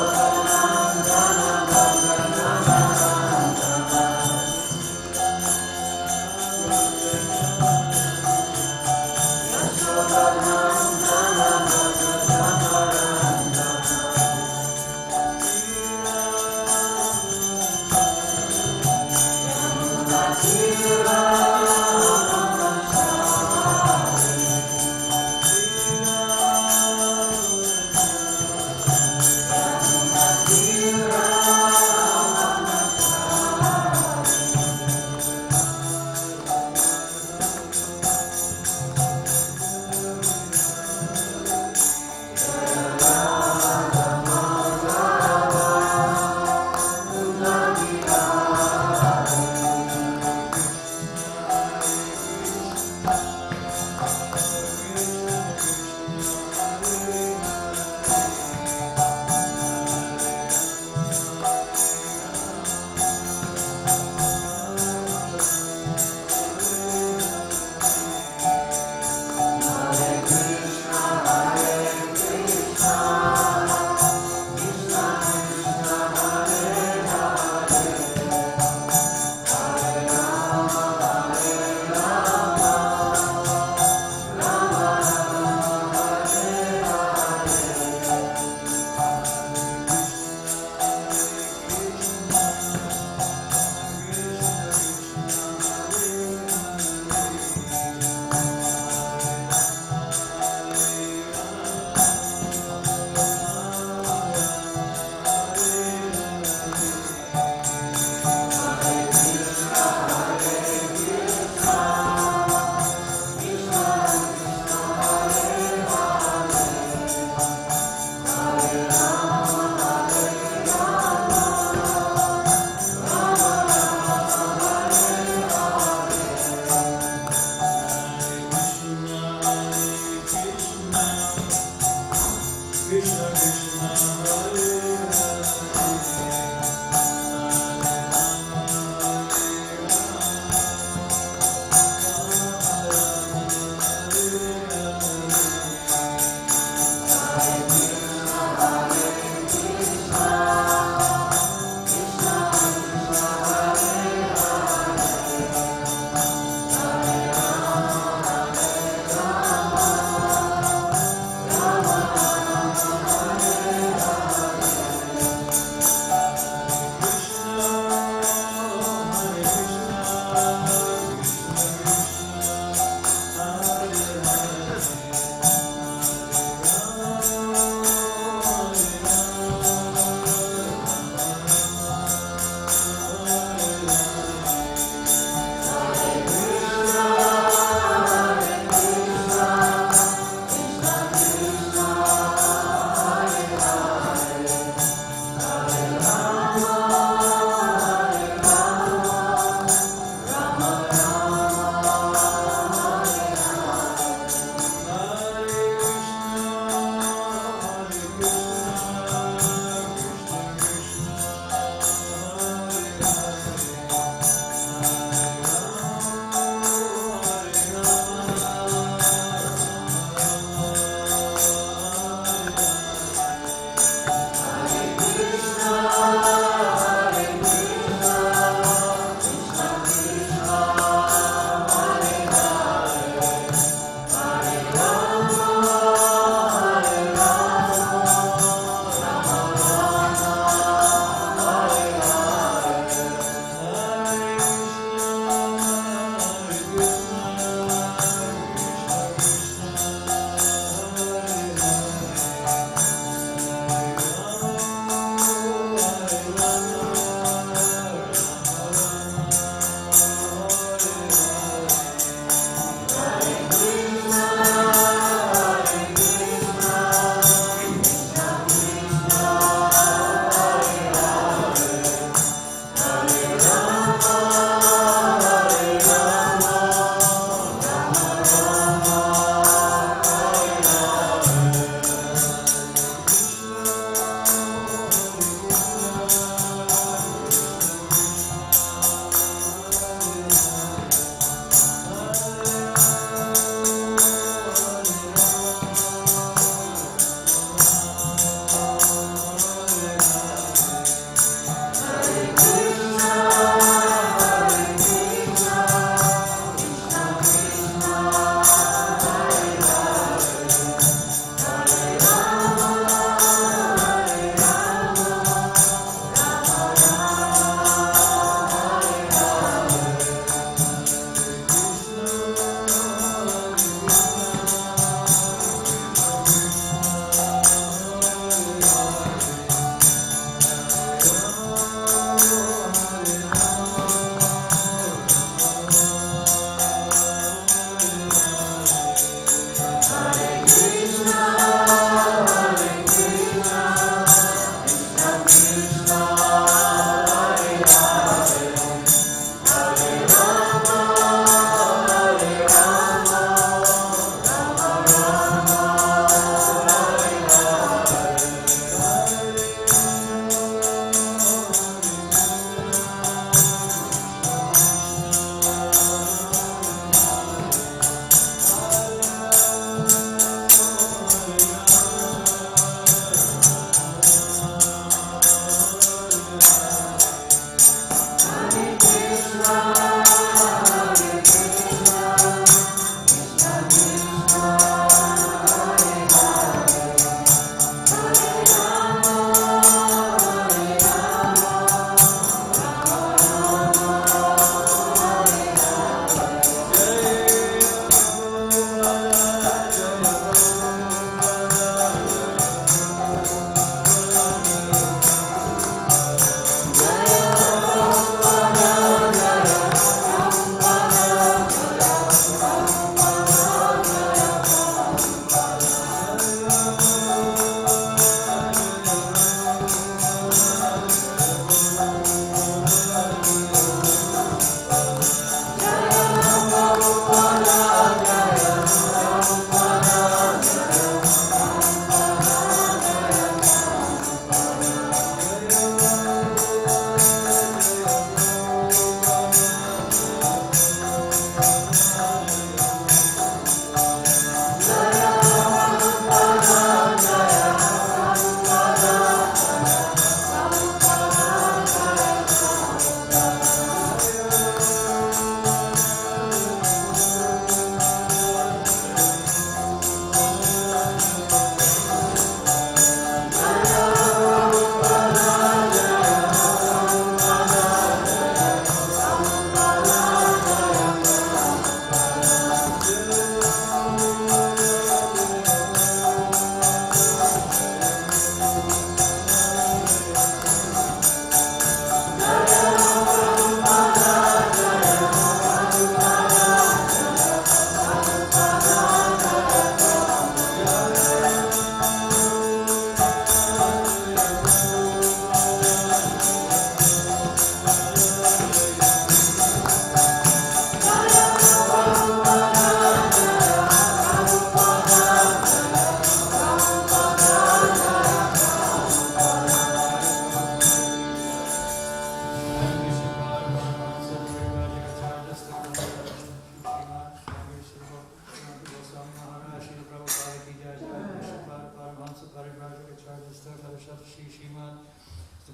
Yashodanandana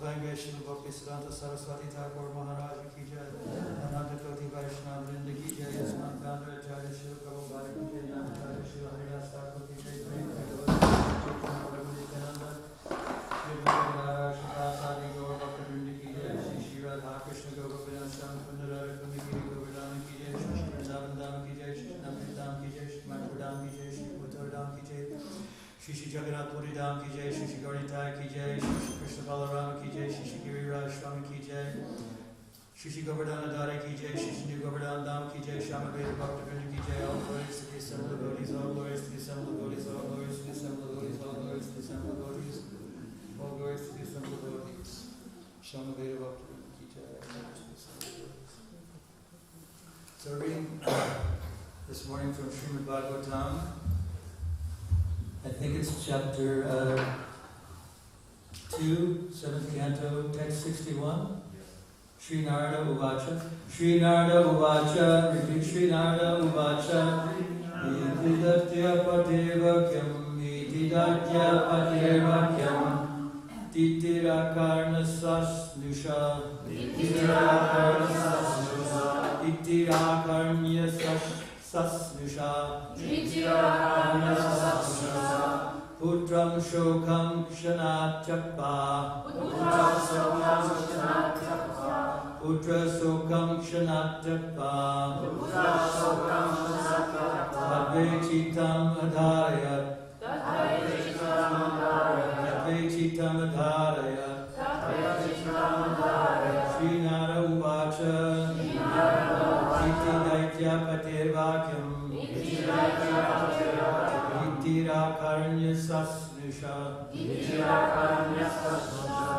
Divine Shri Bhakti Saraswati Thakur Maharaj ki jai, Ananta Koti Vaishnava Vrinda ki jai, Yasman Kandra Acharya Shri Prabhupada ki jai, Namacharya Shri Haridas Thakur ki jai, Shri Maharaj Prasadi Gaur Bhakta Vrinda ki jai, Shri Radha Krishna Govardhana Mukunda Goswami ki jai, Shri Vrindavan Dham ki jai, Shri Navadvip Dham ki jai, Shri Manipur Dham ki jai, Shri Uttara Dham ki jai, Shri Jagannath Puri Dham ki jai, Shri Gauritai ki jai, Shri Krishna Balarama ki jai, Shri Giriraj Swami ki jai, Shri Govardhana Dhara ki jai, Shri Govardhana Dham ki jai, Shama Veda Bhakta Vrinda ki jai, all glories to the assembled devotees, all glories to the assembled devotees, all glories to the assembled devotees, all glories to the assembled devotees, all glories to the assembled devotees, Shama Veda Bhakta Vrinda ki jai, all glories to the assembled devotees. So we're reading this morning from Srimad Bhagavatam. I think it's chapter 2, 7th canto, text 61. Sri Narada Uvacha. Sri Narada Uvacha. Repeat Sri Narada Uvacha. Iti datya patevakyam. Iti datya patevakyam. Titirakarna sasnusha. Titirakarna sasnusha. Titirakarnya sasnusha. Titirakarnya sasnusha. Putram shokam kshanat chakpa. Putra shokam kshanat chakpa. Putra shokam kshanat chakpa. Putra shokam kshanat chakpa. Tadve chitam adharayat. Tadve chitam adharayat. Tadve chitam adharayat. Tadve chitam adharayat. Sri Narada Uvacha. Sri Narada Uvacha. Iti daitya patirvakyam. Iti daitya patirvakyam. Itirakarnya sasnusha. Itirakarnya sasnusha.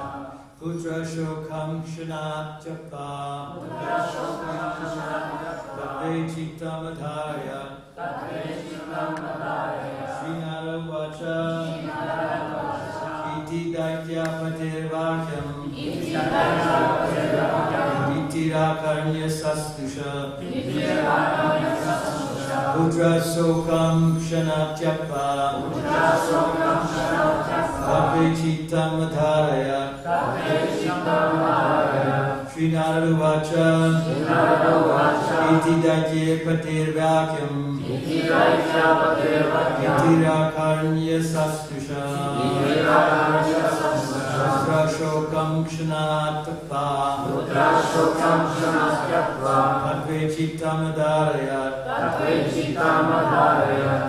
Putra shokam kshanat chakpa. Putra shokam kshanat chakpa. Tadve chitam adharayat. Tadve chitam adharayat. Sri Narada Uvacha. Sri Narada Uvacha. Iti daitya patirvakyam. Iti daitya patirvakyam. Itirakarnya sasnusha. Itirakarnya sasnusha. Putra shokam kshanat chakpa. Putra shokam kshanat chakpa. Tadve chitam adharayat. Tadve chitam adharayat. Sri Narada Uvacha. Sri Narada Uvacha. Iti daitya patirvakyam. Iti daitya patirvakyam. Itirakarnya sasnusha. Itirakarnya sasnusha. Putra shokam kshanat chakpa. Putra shokam kshanat chakpa. Tadve chitam adharayat. Tadve chitam adharayat.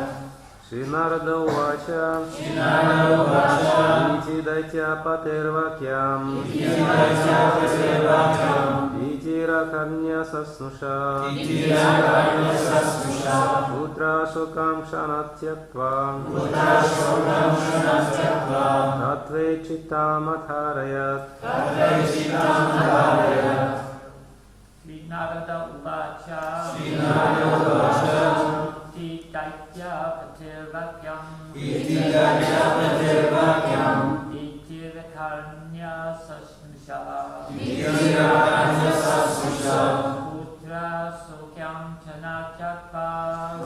Sri Narada Uvacha. Sri Narada Uvacha. Iti daitya patirvakyam. Iti daitya patirvakyam. Itirakarnya sasnusha. Itirakarnya sasnusha. Putra shokam kshanat tyakva. Putra shokam kshanat tyakva. Tadve chitam adharayat. Tadve chitam adharayat. Sri Narada Uvacha. Sri Narada Uvacha. Iti daitya patirvakyam. Iti daitya patirvakyam. Itirakarnya sasnusha. Itirakarnya sasnusha. Putra shokam kshanat chakva.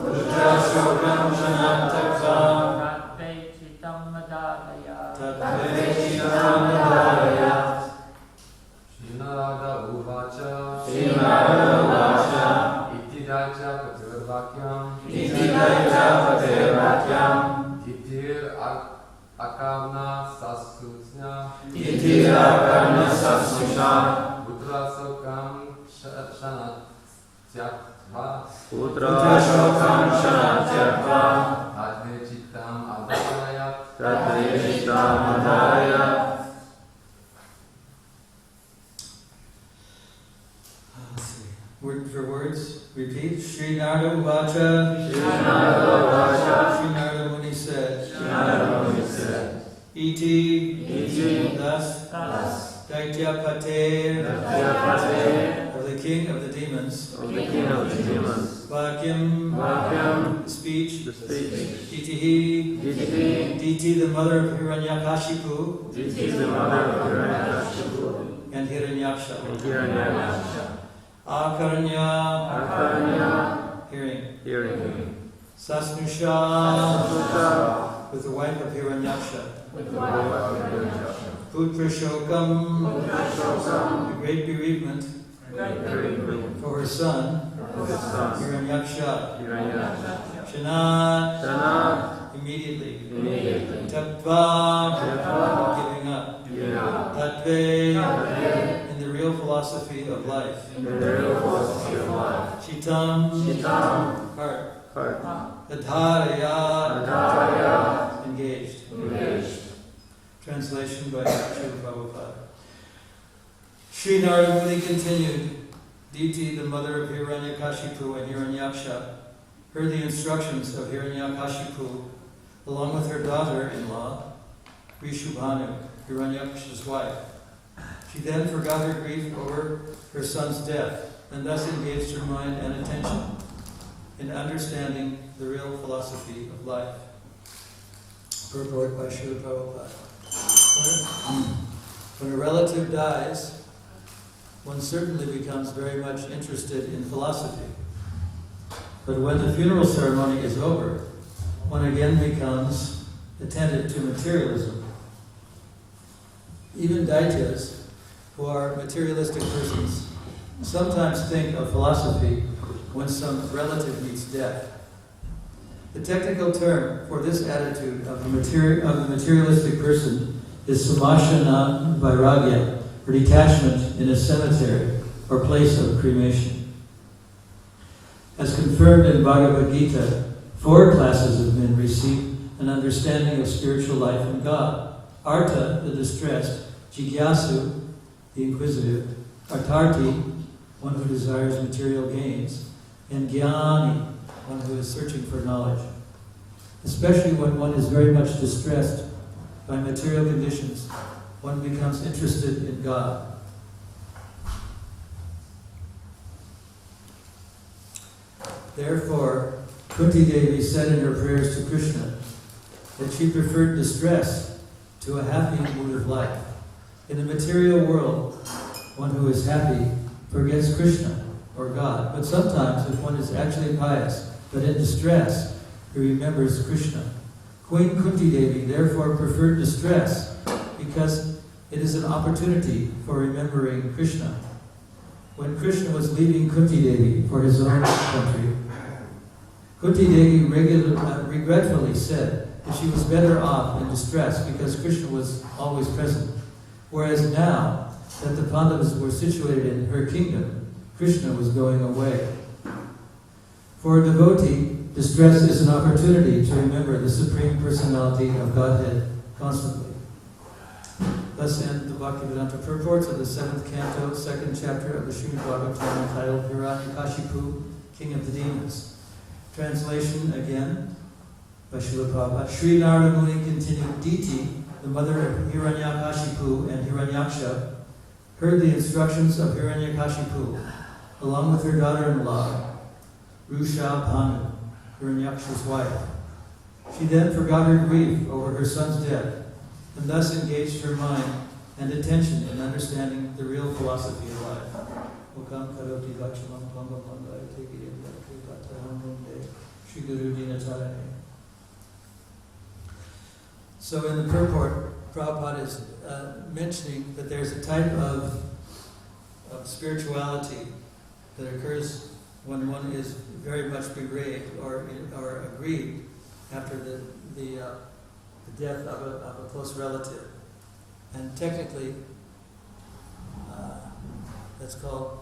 Putra shokam kshanat chakva. Tadve chitam adharayat. Tadve chitam adharayat. Sri Narada Uvacha. Sri Narada Uvacha. Iti daitya patirvakyam. Iti daitya patirvakyam. Itirakarna sasnusha. Itirakarna sasnusha. Putra shokam kshanat tyakva. Putra shokam kshanat tyakva. Tadve chitam adharayat. Tadve chitam adharayat. Word for words, repeat. Sri Narada Uvacha. Sri Narada Uvacha. Sri Narada Muni said. Sri Narada Muni said. Iti. Thus. Daitya Pater. Daitya Pater. Of the king of the demons. Of the king of the demons. Vakyam. Vakyam. The speech. The speech. Itihi. Diti. Diti, the mother of Hiranyakashipu. Diti is the mother of Hiranyakashipu. And Hiranyaksha. And Hiranyaksha. Akaranya. Akaranya. Hearing. Hearing. Sasnusha. Sasnusha. With the wife of Hiranyaksha. With the wife of Hiranyaksha. Putra Shokam, the great bereavement for her son, Hiranyaksha. Shanat, immediately. Tattva, giving up. Tattve, in the real philosophy of life. Chitam, heart. Adharya, engaged. Translation by Srila Prabhupada. Sri Narada Muni continued, Diti, the mother of Hiranyakashipu and Hiranyaksha, heard the instructions of Hiranyakashipu along with her daughter-in-law, Rishubhanu, Hiranyaksha's wife. She then forgot her grief over her son's death and thus engaged her mind and attention in understanding the real philosophy of life. Purport by Srila Prabhupada. When a relative dies, one certainly becomes very much interested in philosophy. But when the funeral ceremony is over, one again becomes attentive to materialism. Even Daityas, who are materialistic persons, sometimes think of philosophy when some relative meets death. The technical term for this attitude of the materialistic person is samashana vairagya, or detachment in a cemetery or place of cremation. As confirmed in Bhagavad Gita, 4 classes of men receive an understanding of spiritual life and God. Artha, the distressed; Jigyasu, the inquisitive; Artarti, one who desires material gains; and Jnani, one who is searching for knowledge. Especially when one is very much distressed by material conditions, one becomes interested in God. Therefore, Kunti Devi said in her prayers to Krishna that she preferred distress to a happy mood of life. In the material world, one who is happy forgets Krishna or God, but sometimes if one is actually pious but in distress, he remembers Krishna. Queen Kunti Devi therefore preferred distress because it is an opportunity for remembering Krishna. When Krishna was leaving Kunti Devi for his own country, Kunti Devi regretfully said that she was better off in distress because Krishna was always present. Whereas now that the Pandavas were situated in her kingdom, Krishna was going away. For a devotee, distress is an opportunity to remember the Supreme Personality of Godhead constantly. Thus end the Bhaktivedanta purports of the 7th canto, 2nd chapter of the Srimad Bhagavatam, entitled Hiranyakashipu, King of the Demons. Translation again by Srila Prabhupada. Sri Narada Muni continued, Diti, the mother of Hiranyakashipu and Hiranyaksha, heard the instructions of Hiranyakashipu, along with her daughter-in-law, Rishubhanu, Hiranyaksha's wife. She then forgot her grief over her son's death, and thus engaged her mind and attention in understanding the real philosophy of life. So in the purport, Prabhupada is mentioning that there's a type of spirituality that occurs when one is very much bereaved or aggrieved after the death of a close relative. And technically, that's called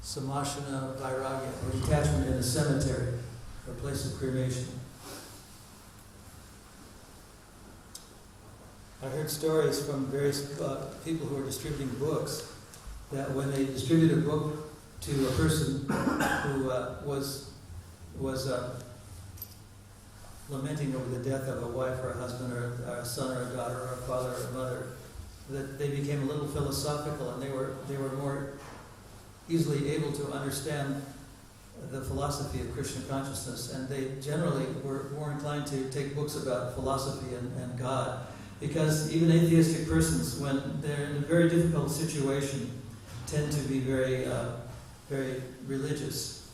samashana vairagya, or detachment in a cemetery, or place of cremation. I heard stories from various people who are distributing books, that when they distribute a book to a person who was lamenting over the death of a wife or a husband or a son or a daughter or a father or a mother, that they became a little philosophical, and they were more easily able to understand the philosophy of Krishna consciousness, and they generally were more inclined to take books about philosophy and God, because even atheistic persons, when they're in a very difficult situation, tend to be very religious.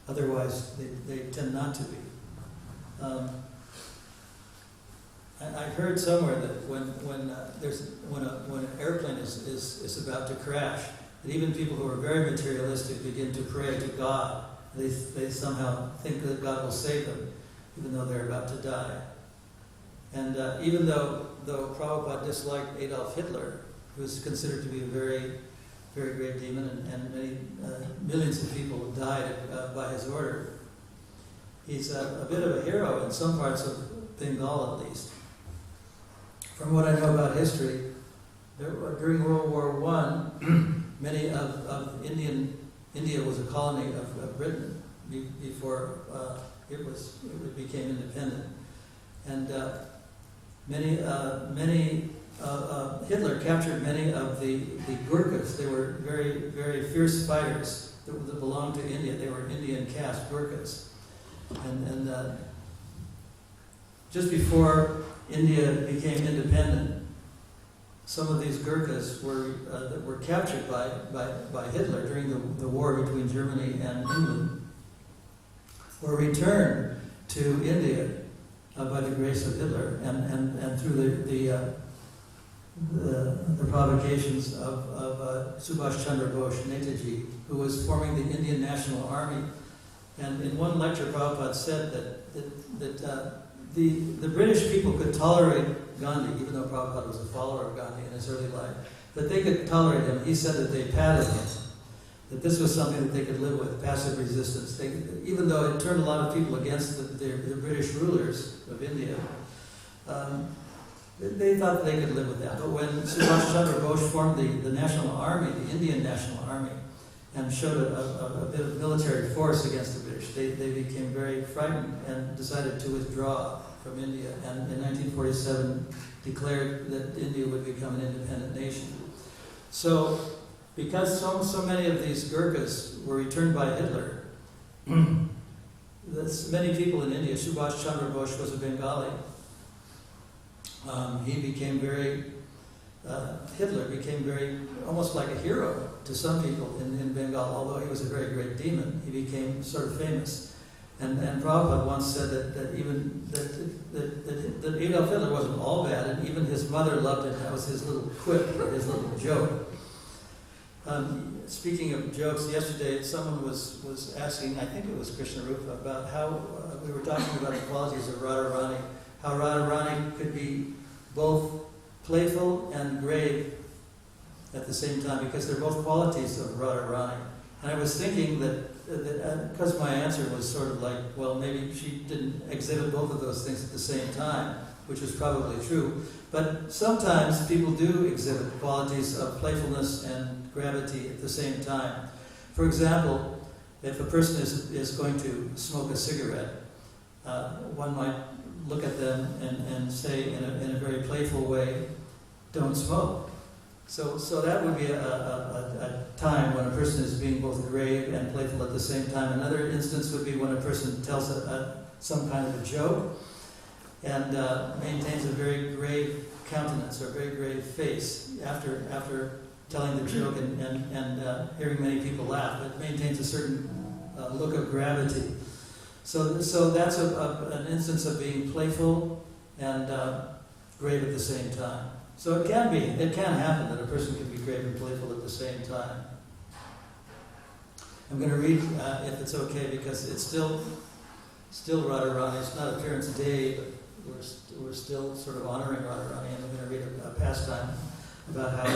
Otherwise, they tend not to be. I've heard somewhere that when an airplane is about to crash, that even people who are very materialistic begin to pray to God. They somehow think that God will save them, even though they're about to die. And even though Prabhupada disliked Adolf Hitler, who was considered to be a very, very great demon, and many millions of people died by his order, he's a bit of a hero in some parts of Bengal, at least. From what I know about history, during World War I, many of India was a colony of Britain before it became independent, and Hitler captured many of the Gurkhas. They were very, very fierce fighters that belonged to India. They were Indian caste Gurkhas, and just before India became independent, some of these Gurkhas that were captured by Hitler during the war between Germany and England were returned to India by the grace of Hitler and through the provocations of Subhash Chandra Bose, Netaji, who was forming the Indian National Army. And in one lecture, Prabhupada said that the British people could tolerate Gandhi, even though Prabhupada was a follower of Gandhi in his early life, that they could tolerate him. He said that they patted him, that this was something that they could live with, passive resistance. Even though it turned a lot of people against the British rulers of India, they thought they could live with that. But when Subhash Chandra Bose formed the National Army, the Indian National Army, and showed a bit of military force against the British, they became very frightened and decided to withdraw from India, and in 1947 declared that India would become an independent nation. So, because so many of these Gurkhas were returned by Hitler, many people in India, Subhash Chandra Bose was a Bengali, Hitler became very, almost like a hero to some people in Bengal, although he was a very great demon. He became sort of famous. And Prabhupada once said that Adolf Hitler wasn't all bad, and even his mother loved him. That was his little quip, his little joke. Speaking of jokes, yesterday someone was asking, I think it was Krishna Rupa, about how we were talking about the qualities of Radharani, how Radharani could be both playful and grave at the same time, because they're both qualities of Radharani. And I was thinking that because my answer was sort of like, well, maybe she didn't exhibit both of those things at the same time, which is probably true. But sometimes people do exhibit qualities of playfulness and gravity at the same time. For example, if a person is going to smoke a cigarette, one might look at them and say in a very playful way, don't smoke. So that would be a time when a person is being both grave and playful at the same time. Another instance would be when a person tells some kind of a joke and maintains a very grave countenance or a very grave face after telling the joke and hearing many people laugh. It maintains a certain look of gravity. So that's an instance of being playful and grave at the same time. So it can happen that a person can be grave and playful at the same time. I'm going to read, if it's okay, because it's still Radharani. It's not Appearance Day, but we're still sort of honoring Radharani, and I'm going to read a pastime about how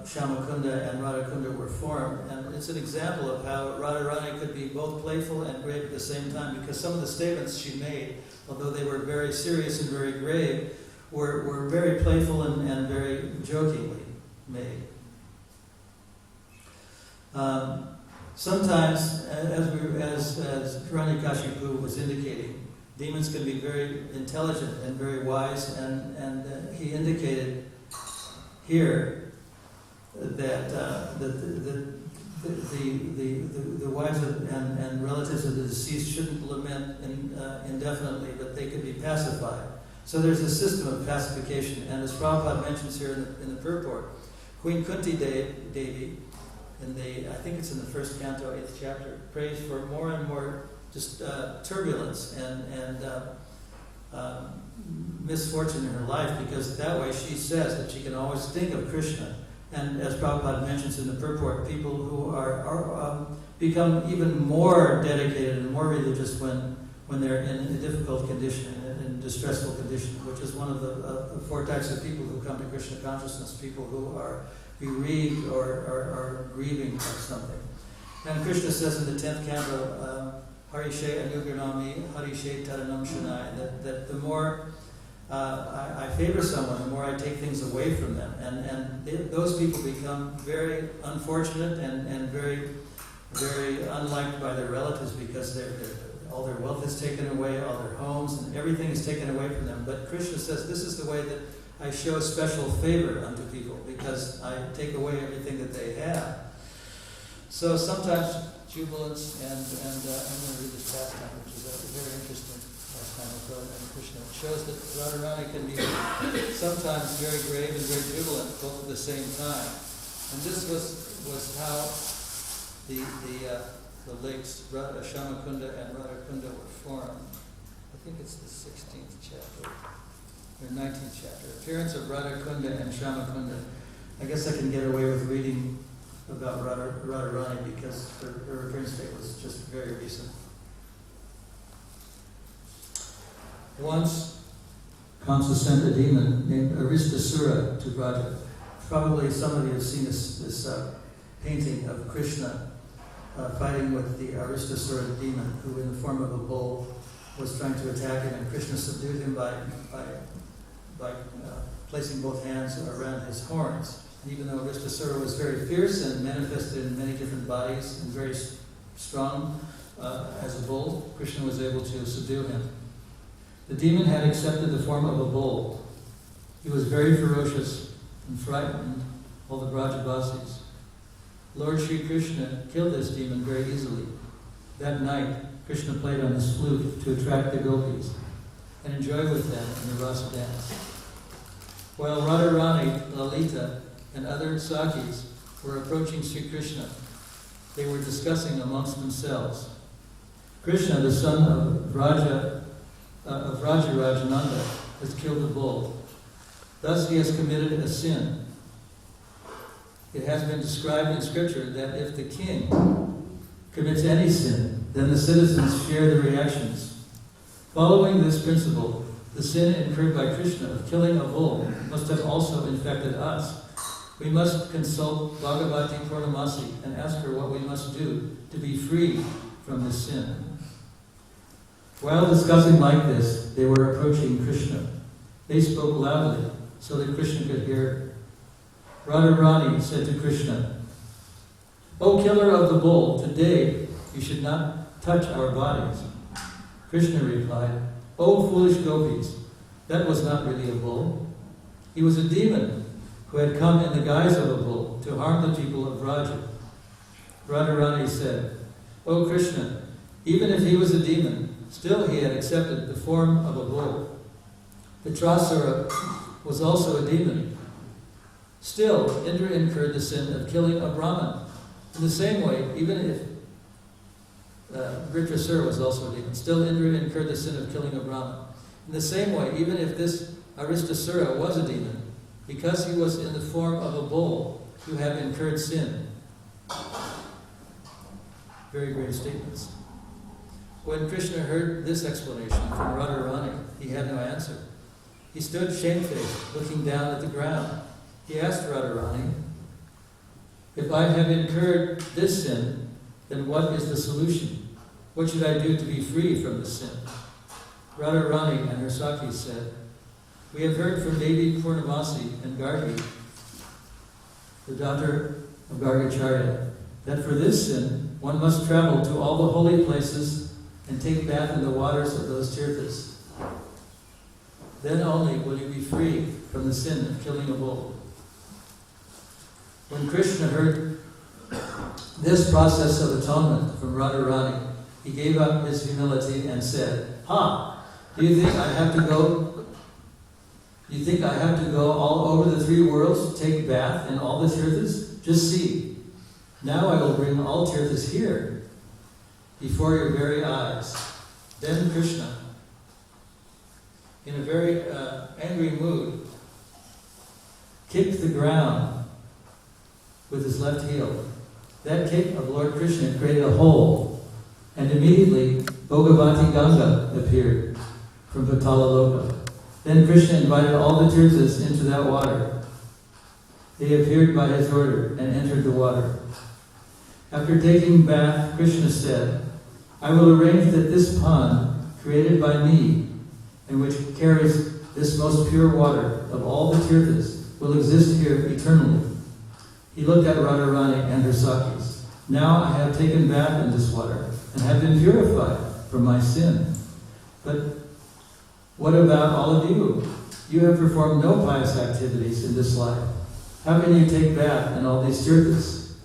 Shyamakunda and Radhakunda were formed. And it's an example of how Radharani could be both playful and grave at the same time, because some of the statements she made, although they were very serious and very grave, were very playful and very jokingly made. Sometimes, as Hiranyakashipu was indicating, demons can be very intelligent and very wise, and he indicated here that the wives and relatives of the deceased shouldn't lament indefinitely, but they could be pacified. So there's a system of pacification, and as Prabhupada mentions here in the purport, Queen Kunti Devi, I think it's in the first canto, 8th chapter, prays for more and more just turbulence and misfortune in her life, because that way she says that she can always think of Krishna. And as Prabhupada mentions in the purport, people who are become even more dedicated and more religious when they're in a difficult condition, in distressful condition, which is one of the 4 types of people who come to Krishna consciousness, people who are bereaved or are grieving of something. And Krishna says in the 10th canto, Hare Anugranami, Hare Taranam Shanai, that the more I favor someone, the more I take things away from them. And those people become very unfortunate and very, very unliked by their relatives, because all their wealth is taken away, all their homes, and everything is taken away from them. But Krishna says, this is the way that I show special favor unto people, because I take away everything that they have. So sometimes jubilance, and I'm going to read this pastime, which is a very interesting pastime of Radha and Krishna. It shows that Radharani can be sometimes very grave and very jubilant both at the same time. And this was how the lakes Shamakunda and Radhakunda were formed. I think it's the 16th chapter, or 19th chapter. Appearance of Radhakunda and Shamakunda. I guess I can get away with reading about Radharani because her appearance date was just very recent. Once, Kamsa sent a demon named Aristasura to Vraja. Probably some of you have seen this painting of Krishna fighting with the Aristasura demon, who in the form of a bull was trying to attack him, and Krishna subdued him by placing both hands around his horns. And even though Aristasura was very fierce and manifested in many different bodies and very strong as a bull, Krishna was able to subdue him. The demon had accepted the form of a bull. He was very ferocious and frightened all the Brajavasis. Lord Sri Krishna killed this demon very easily. That night, Krishna played on his flute to attract the gopis and enjoy with them in the rasa dance. While Radharani, Lalita, and other Sakis were approaching Sri Krishna, they were discussing amongst themselves. Krishna, the son of Rajananda, has killed the bull. Thus he has committed a sin. It has been described in Scripture that if the king commits any sin, then the citizens share the reactions. Following this principle, the sin incurred by Krishna of killing a bull must have also infected us. We must consult Bhagavati Purnamasi and ask her what we must do to be free from this sin. While discussing like this, they were approaching Krishna. They spoke loudly so that Krishna could hear. Radharani said to Krishna, "O killer of the bull, today you should not touch our bodies." Krishna replied, "O foolish gopis, that was not really a bull. He was a demon who had come in the guise of a bull to harm the people of Vraja." Radharani said, "O Krishna, even if he was a demon, still he had accepted the form of a bull. Vitrasura was also a demon. Still, Indra incurred the sin of killing a Brahman. In the same way, even if Vritrasura was also a demon, still Indra incurred the sin of killing a Brahman. In the same way, even if this Aristasura was a demon, because he was in the form of a bull, you have incurred sin." Very great statements. When Krishna heard this explanation from Radharani, he had no answer. He stood shamefaced, looking down at the ground. He asked Radharani, "If I have incurred this sin, then what is the solution? What should I do to be free from this sin?" Radharani and her Sakis said, "We have heard from Devi Purnamasi and Gargi, the daughter of Gargacharya, that for this sin one must travel to all the holy places and take bath in the waters of those tirthas. Then only will you be free from the sin of killing a bull." When Krishna heard this process of atonement from Radharani, he gave up his humility and said, Do you think I have to go all over the 3 worlds to take bath in all the tirthas? Just see. Now I will bring all tirthas here, before your very eyes. Then Krishna in a very angry mood, kicked the ground with his left heel. That kick of Lord Krishna created a hole, and immediately Bhagavati Ganga appeared from Patala Loka. Then Krishna invited all the Tirthas into that water. They appeared by his order and entered the water. After taking bath, Krishna said, I will arrange that this pond, created by me, and which carries this most pure water of all the Tirthas, will exist here eternally. He looked at Radharani and her Sakis. Now I have taken bath in this water and have been purified from my sin. But what about all of you? You have performed no pious activities in this life. How can you take bath in all these Tirthas?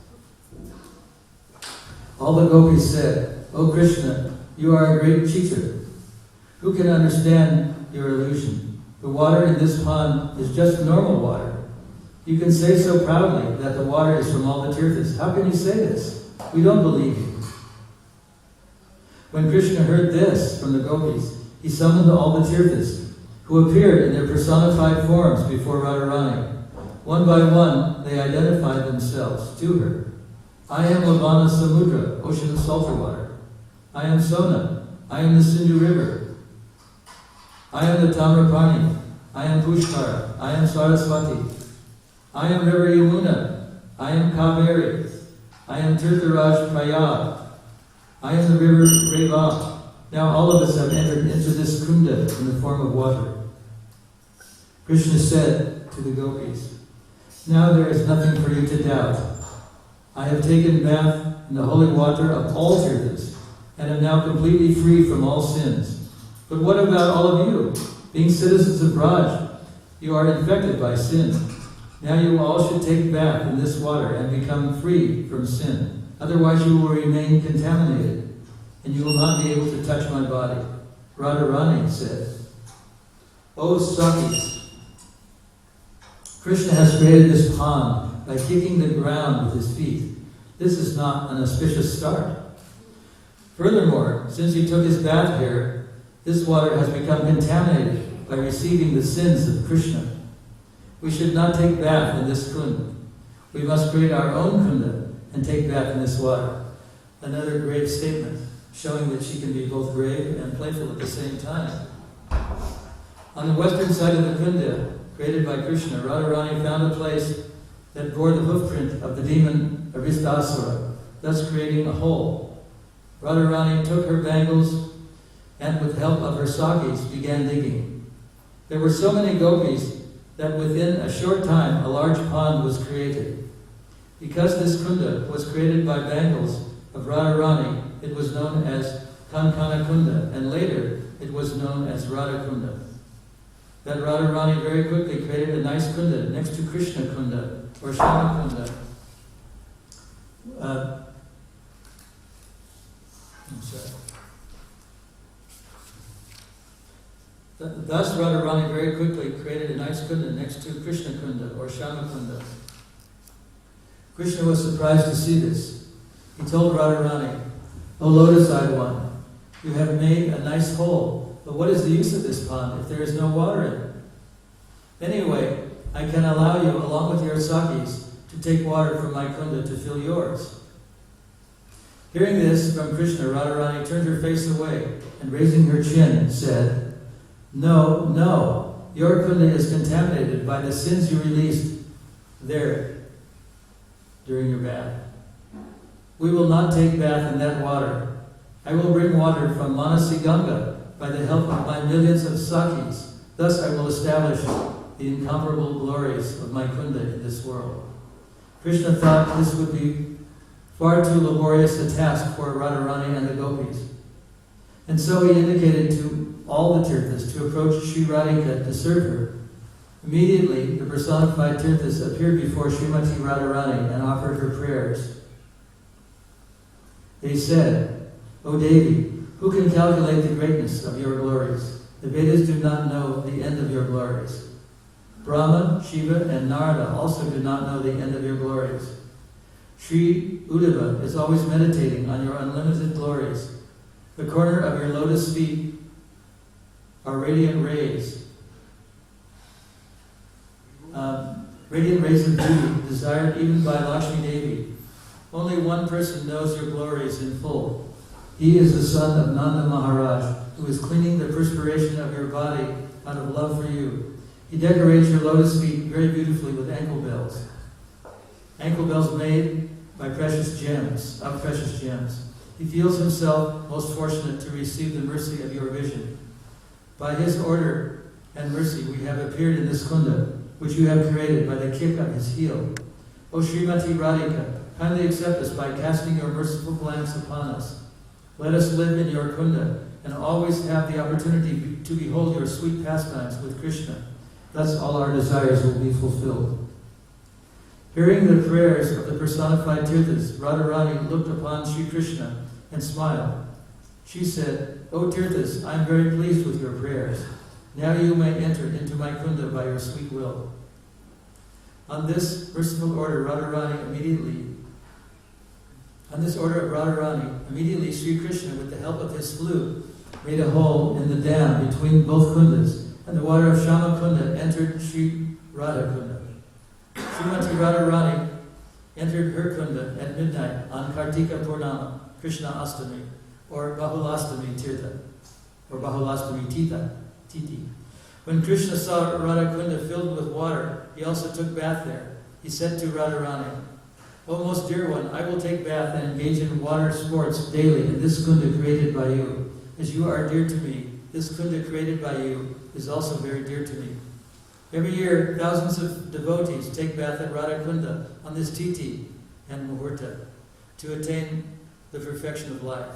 All the gopis said, O Krishna, you are a great cheater. Who can understand your illusion? The water in this pond is just normal water. You can say so proudly that the water is from all the Tirthas. How can you say this? We don't believe you. When Krishna heard this from the gopis, he summoned all the Tirthas, who appeared in their personified forms before Radharani. One by one, they identified themselves to her. I am Lavana Samudra, ocean of sulfur water. I am Sona. I am the Sindhu river. I am the Tamraparni. I am Pushkara. I am Saraswati. I am River Yamuna. I am Kaveri. I am Tirtharaj Prayag. I am the river Reva. Now all of us have entered into this kunda in the form of water. Krishna said to the gopis, now there is nothing for you to doubt. I have taken bath in the holy water of all Tirthas and am now completely free from all sins. But what about all of you? Being citizens of Braj, you are infected by sin. Now you all should take bath in this water and become free from sin. Otherwise you will remain contaminated, and you will not be able to touch my body. Radharani said, O Sakis, Krishna has created this pond by kicking the ground with his feet. This is not an auspicious start. Furthermore, since he took his bath here, this water has become contaminated by receiving the sins of Krishna. We should not take bath in this kunda. We must create our own kunda and take bath in this water. Another great statement, showing that she can be both grave and playful at the same time. On the western side of the kunda, created by Krishna, Radharani found a place that bore the hoofprint of the demon Aristasura, thus creating a hole. Radharani took her bangles and with help of her Sakis began digging. There were so many gopis that within a short time a large pond was created. Because this kunda was created by bangles of Radharani, it was known as Kankana Kunda, and later it was known as Radha Kunda. That Radharani very quickly created a nice kunda next to Krishna Kunda, or Shama Kunda. Thus Radharani very quickly created a nice kunda next to Krishna Kunda, or Shama Kunda. Krishna was surprised to see this. He told Radharani, O lotus-eyed one, you have made a nice hole, but what is the use of this pond if there is no water in it? Anyway, I can allow you, along with your Sakis, to take water from my kunda to fill yours. Hearing this from Krishna, Radharani turned her face away and raising her chin said, No, no, your kunda is contaminated by the sins you released there during your bath. We will not take bath in that water. I will bring water from Manasi Ganga by the help of my millions of Sakis. Thus I will establish the incomparable glories of my kunda in this world. Krishna thought this would be far too laborious a task for Radharani and the gopis. And so he indicated to all the Tirthas to approach Sri Radhika to serve her. Immediately, the personified Tirthas appeared before Srimati Radharani and offered her prayers. They said, O Devi, who can calculate the greatness of your glories? The Vedas do not know the end of your glories. Brahma, Shiva, and Narada also do not know the end of your glories. Sri Uddhava is always meditating on your unlimited glories. The corner of your lotus feet are radiant rays. Radiant rays of beauty, desired even by Lakshmi Devi. Only one person knows your glories in full. He is the son of Nanda Maharaj, who is cleaning the perspiration of your body out of love for you. He decorates your lotus feet very beautifully with ankle bells. Ankle bells made by precious gems, of precious gems. He feels himself most fortunate to receive the mercy of your vision. By his order and mercy, we have appeared in this kunda, which you have created by the kick of his heel. O Srimati Radhika, kindly accept us by casting your merciful glance upon us. Let us live in your kunda and always have the opportunity to behold your sweet pastimes with Krishna. Thus all our desires will be fulfilled. Hearing the prayers of the personified Tirthas, Radharani looked upon Sri Krishna and smiled. She said, O Tirthas, I am very pleased with your prayers. Now you may enter into my kunda by your sweet will. On this merciful order, immediately Sri Krishna, with the help of his flute, made a hole in the dam between both kundas, and the water of Shama Kunda entered Sri Radha Kunda. Srimati Radharani entered her kunda at midnight on Kartika Purnama, Krishna Astami, or Bahulastami Tirtha, or Bahulastami Titi. When Krishna saw Radha Kunda filled with water, he also took bath there. He said to Radharani, O most dear one, I will take bath and engage in water sports daily in this kunda created by you. As you are dear to me, this kunda created by you is also very dear to me. Every year, thousands of devotees take bath at Radha Kunda on this titi and muhurta to attain the perfection of life.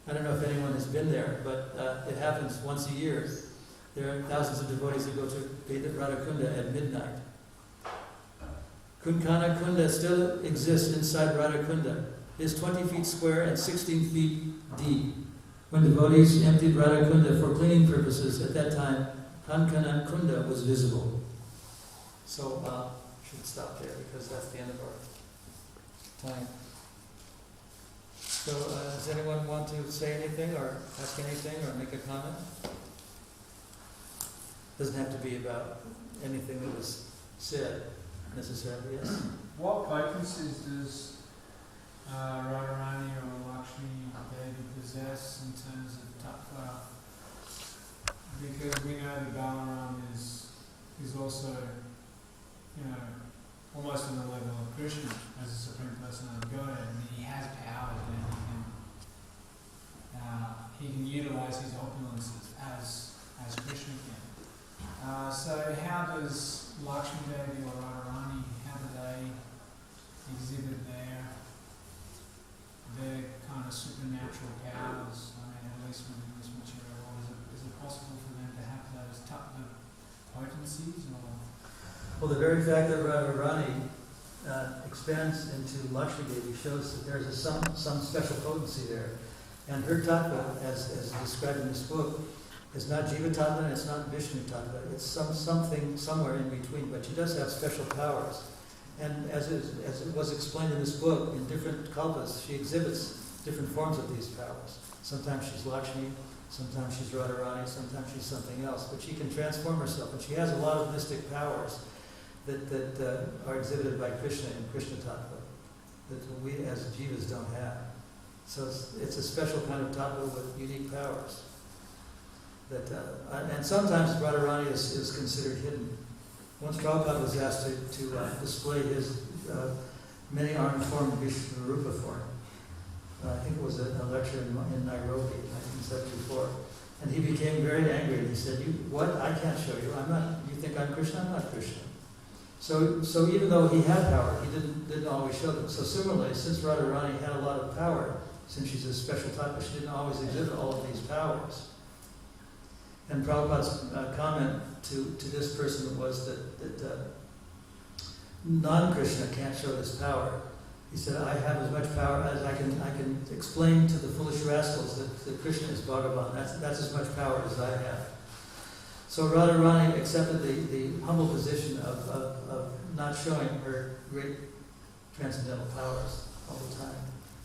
I don't know if anyone has been there, but it happens once a year. There are thousands of devotees who go to bathe at Radha Kunda at midnight. Kunkana Kunda still exists inside Radha Kunda. It is 20 feet square and 16 feet deep. When devotees emptied Radha Kunda for cleaning purposes, at that time, Kankana Kunda was visible. So, should stop there because that's the end of our time. So, does anyone want to say anything or ask anything or make a comment? Doesn't have to be about anything that was said necessarily, yes? What potencies does Radharani or Lakshmi Devi possess in terms of tattva? Because we know that Balaram is also, almost on the level of Krishna as a Supreme Personality of Godhead. I mean, he has powers and he can utilize his opulences as Krishna can. So how does Lakshmi Devi or Radharani, how do they exhibit their kind of supernatural powers? I mean, at least within this material world, is it possible for them to have those potencies? Or? Well, the very fact that Radharani expands into Lakshmi Devi shows that there's some special potency there. And her tattva, as described in this book, is not Jiva tattva and it's not Vishnu tattva. It's something somewhere in between, but she does have special powers. And as it was explained in this book, in different kalpas, she exhibits different forms of these powers. Sometimes she's Lakshmi, sometimes she's Radharani, sometimes she's something else. But she can transform herself, and she has a lot of mystic powers that are exhibited by Krishna in Krishna tattva that we as jivas don't have. So it's a special kind of tattva with unique powers. And sometimes Radharani is considered hidden. Once Prabhupada was asked to display his many-armed form Vishnu Rupa form. I think it was a lecture in Nairobi, 1974. And he became very angry and he said, what? I can't show you. I'm not, you think I'm Krishna? I'm not Krishna. So even though he had power, he didn't always show them. So similarly, since Radharani had a lot of power, since she's a special tattva, she didn't always exhibit all of these powers. And Prabhupada's comment to this person was that non-Krishna can't show this power. He said, I have as much power as I can explain to the foolish rascals that Krishna is Bhagavan. That's as much power as I have. So Radharani accepted the humble position of not showing her great transcendental powers all the time.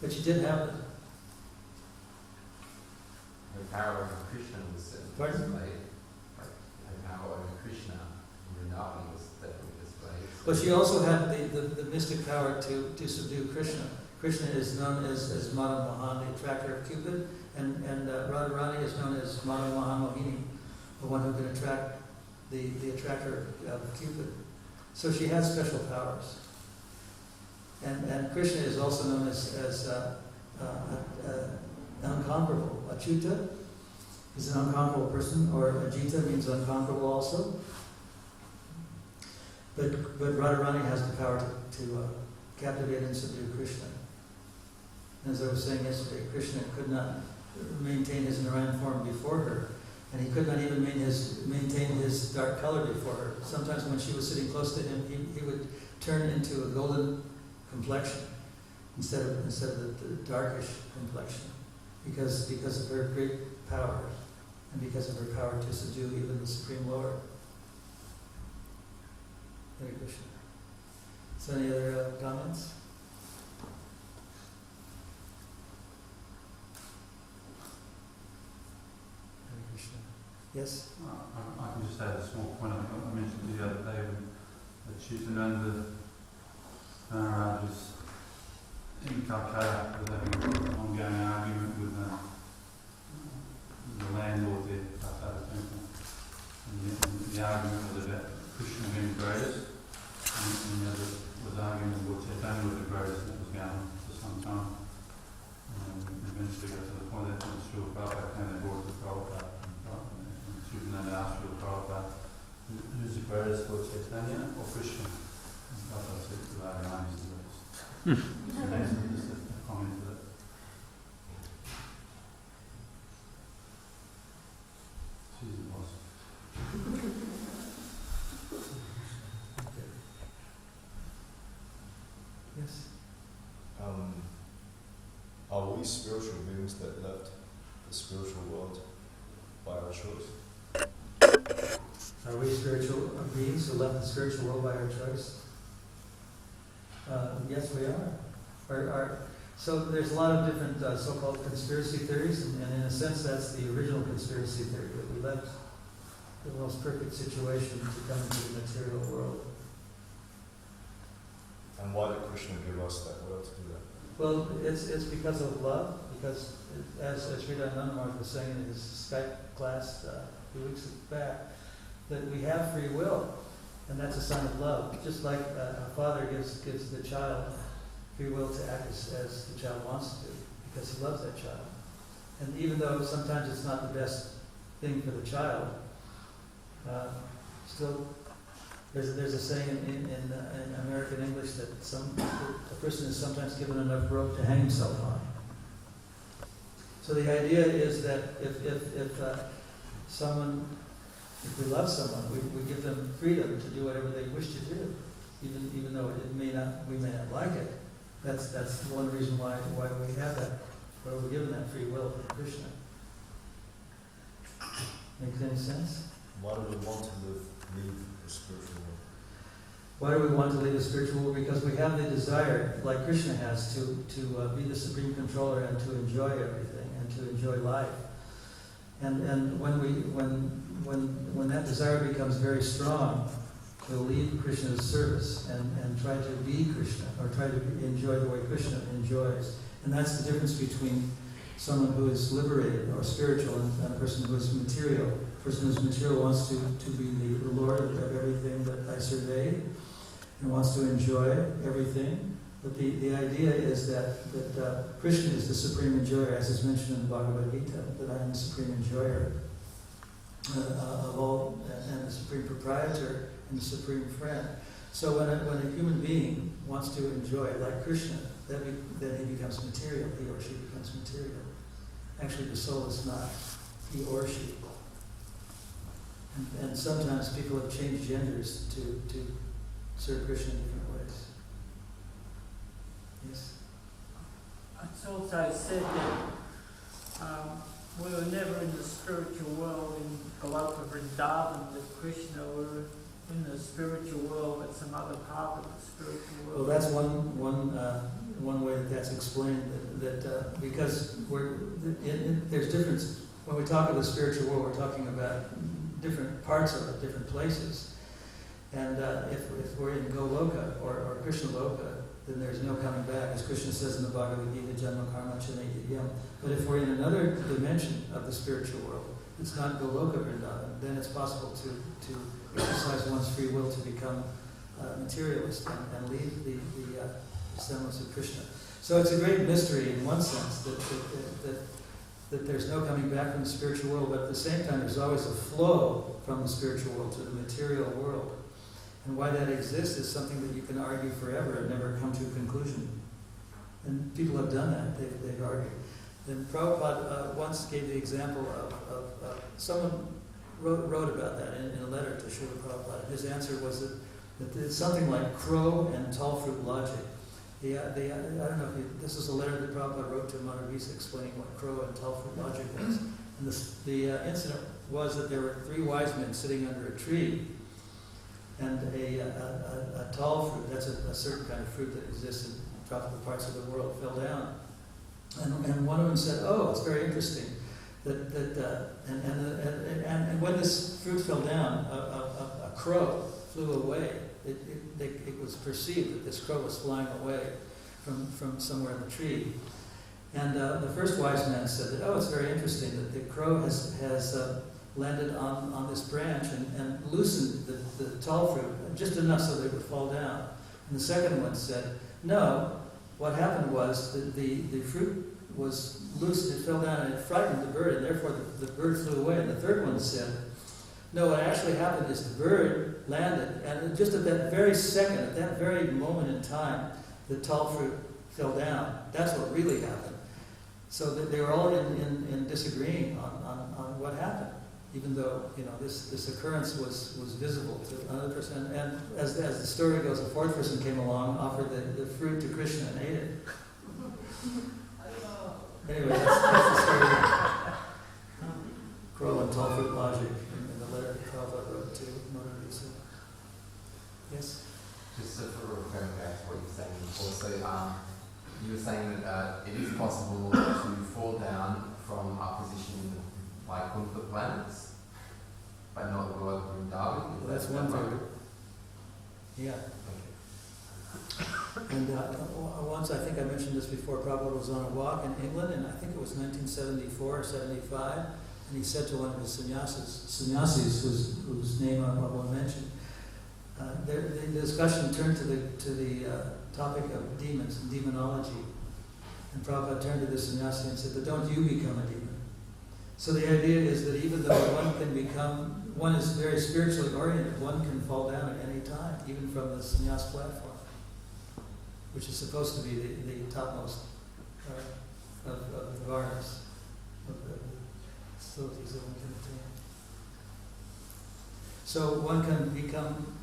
But she did have them. her power in Krishna was Pardon? displayed. Like her power in Krishna in Vrindavan was definitely displayed. But she also had the mystic power to subdue Krishna. Krishna is known as Madhu Mohan, the attractor of Cupid, and Radharani is known as Madhu Mohan Mohini, the one who can attract the attractor of Cupid. So she has special powers. And Krishna is also known as unconquerable. Achyuta is an unconquerable person, or Ajita means unconquerable also. But Radharani has the power to captivate and subdue Krishna. As I was saying yesterday, Krishna could not maintain his Narayan form before her, and he could not even maintain his dark color before her. Sometimes when she was sitting close to him, he would turn into a golden complexion instead of the darkish complexion, because of her great power and because of her power to subdue even the Supreme Lord. Hare Krishna. So any other comments? Hare Krishna. Yes? I can just add a small point. I mentioned the other day that Chitananda Maharaja's in Calcutta was having an ongoing argument with the landlord there, Calcutta Temple. And the argument was about Krishna being the greatest, and the other was arguing about Chaitanya was the greatest, and that was going on for some time. And eventually got to the point that Srila Prabhupada came and brought the Prabhupada, and Chitananda asked Srila Prabhupada, who's the greatest for Chaitanya or Krishna? And Prabhupada said, Radharani is the greatest. So that's just a comment to that. She's the boss. Yes? Are we spiritual beings that left the spiritual world by our choice? Are we spiritual beings who left the spiritual world by our choice? Yes, we are. So there's a lot of different so-called conspiracy theories, and in a sense that's the original conspiracy theory, that we left the most perfect situation to come into the material world. And why did Krishna give us that will to do that? Well, it's because of love, because as Sridhar Nandamar was saying in his Skype class a few weeks back, that we have free will, and that's a sign of love. Just like a father gives the child free will to act as the child wants to, because he loves that child. And even though sometimes it's not the best thing for the child, still there's a saying in American English that a person is sometimes given enough rope to hang himself on. So the idea is that if we love someone, we give them freedom to do whatever they wish to do, even though we may not like it. That's one reason why we have that, why we're given that free will from Krishna. Makes any sense? Why do we want to leave the spiritual world? Why do we want to leave the spiritual world? Because we have the desire, like Krishna has, to be the supreme controller and to enjoy everything and to enjoy life. And when that desire becomes very strong, we'll leave Krishna's service and try to be Krishna, or try to enjoy the way Krishna enjoys. And that's the difference between someone who is liberated or spiritual and a person who is material. A person who is material wants to be the Lord of everything that I survey, and wants to enjoy everything. But the idea is that Krishna is the supreme enjoyer, as is mentioned in the Bhagavad Gita, that I am the supreme enjoyer of all, and the supreme proprietor, and the supreme friend. So when a human being wants to enjoy, like Krishna, then he becomes material, he or she becomes material. Actually, the soul is not he or she. And sometimes people have changed genders to serve Krishna in different ways. Yes? It's also said that we were never in the spiritual world in Goloka Vrindavan with Krishna. We were in the spiritual world at some other part of the spiritual world. Well, that's one way that's explained, that because there's when we talk of the spiritual world, we're talking about different parts of it, different places. And if we're in Goloka or Krishna Loka, then there's no coming back, as Krishna says in the Bhagavad Gita, Janma Karma Chaneti Yam. But if we're in another dimension of the spiritual world, it's not Goloka Vrindavan, then it's possible to exercise one's free will to become materialist and leave the semblance of Krishna. So it's a great mystery in one sense that there's no coming back from the spiritual world, but at the same time there's always a flow from the spiritual world to the material world. And why that exists is something that you can argue forever and never come to a conclusion. And people have done that, they've argued. And Prabhupada once gave the example of someone wrote about that in a letter to Srila Prabhupada. His answer was that it's something like crow and tall fruit logic. I don't know if this is a letter that Prabhupada wrote to Madhavisa explaining what crow and tall fruit logic was. And the incident was that there were 3 wise men sitting under a tree, and a tall fruit, that's a certain kind of fruit that exists in tropical parts of the world, fell down. And one of them said, "Oh, it's very interesting and when this fruit fell down, a crow flew away. It was perceived that this crow was flying away from somewhere in the tree. And the first wise man said that, oh, it's very interesting that the crow has landed on this branch and loosened the tall fruit just enough so that it would fall down. And the second one said, no, what happened was that the fruit was loose, it fell down and it frightened the bird, and therefore the bird flew away. And the third one said, no, what actually happened is the bird landed, and just at that very second, at that very moment in time, the tall fruit fell down. That's what really happened. So they were all in disagreeing on what happened, even though this occurrence was visible to another person. And as the story goes, a fourth person came along, offered the fruit to Krishna and ate it. Anyway, that's the story of crow and tall fruit logic in the letter that Prabhupada wrote to Madhavisa. Yes? Just sort of referring back to what you were saying before, so you were saying that it is possible to fall down from our position in the Vaikuntha planets, but not go over Vrindavan. Well, that's one thing. Yeah. And once, I think I mentioned this before, Prabhupada was on a walk in England, and I think it was 1974 or 75, and he said to one of his sannyasis whose name I won't mention, the discussion turned to the topic of demons and demonology. And Prabhupada turned to the sannyasi and said, but don't you become a demon. So the idea is that even though one is very spiritually oriented, one can fall down at any time, even from the sannyas platform, which is supposed to be the topmost of the varnas, of the facilities that one can attain. So one can become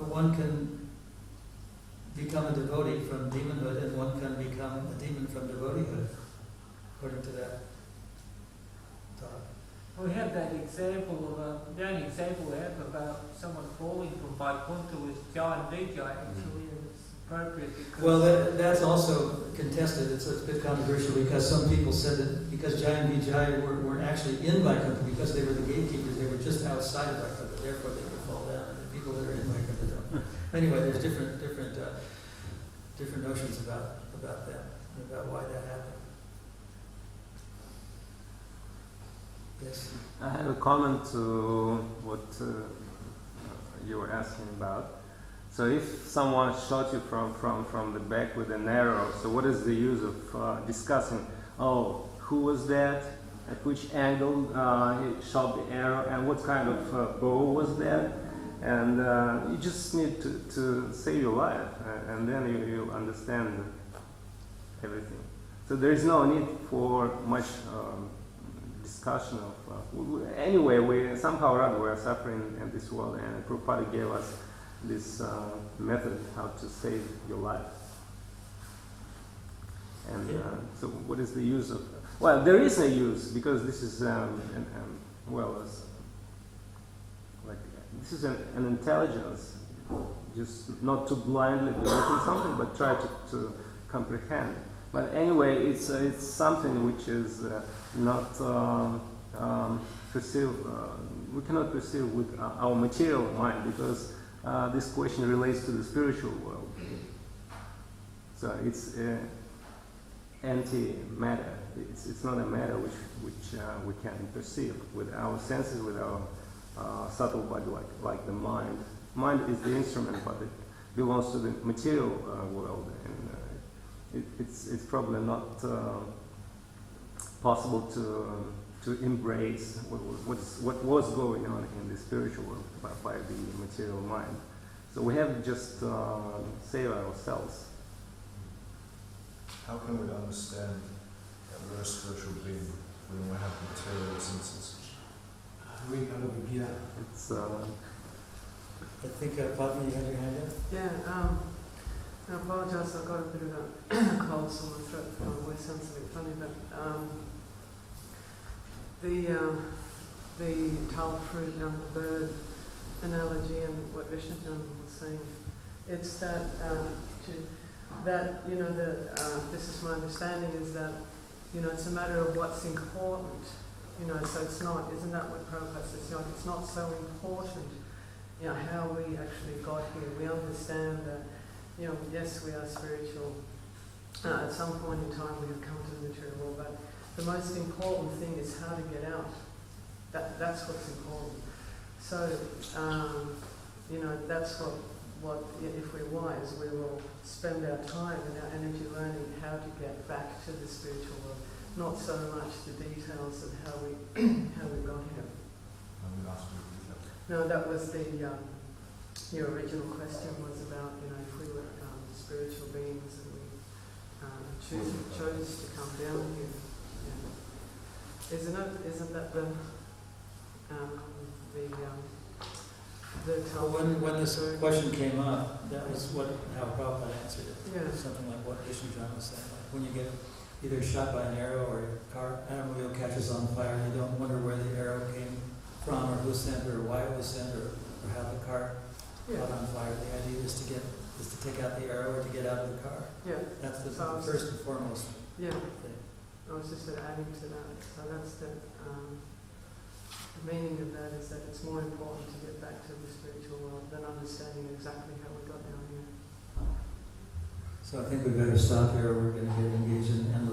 one can become a devotee from demonhood, and one can become a demon from devoteehood, according to that talk. We have that example of the only example we have about someone falling from Vaikuntha was Jai and Vijay. Actually, it's appropriate because well, that's also contested. It's a bit controversial because some people said that because Jai and Vijay weren't actually in Vaikuntha because they were the gatekeepers, they were just outside of Vaikuntha. Therefore, they could fall down. And the people that are in Vaikuntha don't. Anyway, there's different notions about that, about why that happened. Yes. I have a comment to what you were asking about. So if someone shot you from the back with an arrow, so what is the use of discussing, who was that, at which angle he shot the arrow, and what kind of bow was that? And you just need to save your life, and then you understand everything. So there is no need for much discussion of anyway, we somehow or other we are suffering in this world, and Prabhupada gave us this method how to save your life. And so what is the use of, well, there is a use, because this is this is an intelligence, just not to blindly believe in something, but try to comprehend. But anyway, it's something which is not perceived. We cannot perceive with our material mind, because this question relates to the spiritual world. So it's anti-matter. It's not a matter which we can perceive with our senses, with our subtle body, like the mind. Mind is the instrument, but it belongs to the material world, and it's probably not possible to embrace what was going on in the spiritual world by the material mind. So we have to just save ourselves. How can we understand that we're a spiritual being when we have material senses? We got to begin. It's I think Padma, you had your hand up? Yeah, I apologise, I've got a bit of a cold, so my throat probably sounds a bit funny, but the tall fruit and the bird analogy and what Vishnujan was saying, it's that, this is my understanding, is that, it's a matter of what's important, so it's not, isn't that what Prabhupada says, it's not so important, how we actually got here. We understand that, yes, we are spiritual. At some point in time we have come to the material world, but the most important thing is how to get out. That's what's important. So, that's what if we're wise, we will spend our time and our energy learning how to get back to the spiritual world, not so much the details of how we got here. No, that was your original question was about, if we were spiritual beings and we chose to come down here. Yeah. Isn't that the when this question came up, that was how Prabhupada answered it. Yeah. Something like what Vishnujan was saying. Like when you get either shot by an arrow or your car automobile catches on fire, you don't wonder where the arrow came from or who sent it or why it was sent or how the car caught on fire. The idea is to take out the arrow or to get out of the car. Yeah. That's the first and foremost thing. I was just adding to that. So that's the meaning of that, is that it's more important to get back to the spiritual world than understanding exactly how we got down here. So I think we better stop here. We're going to get engaged in endless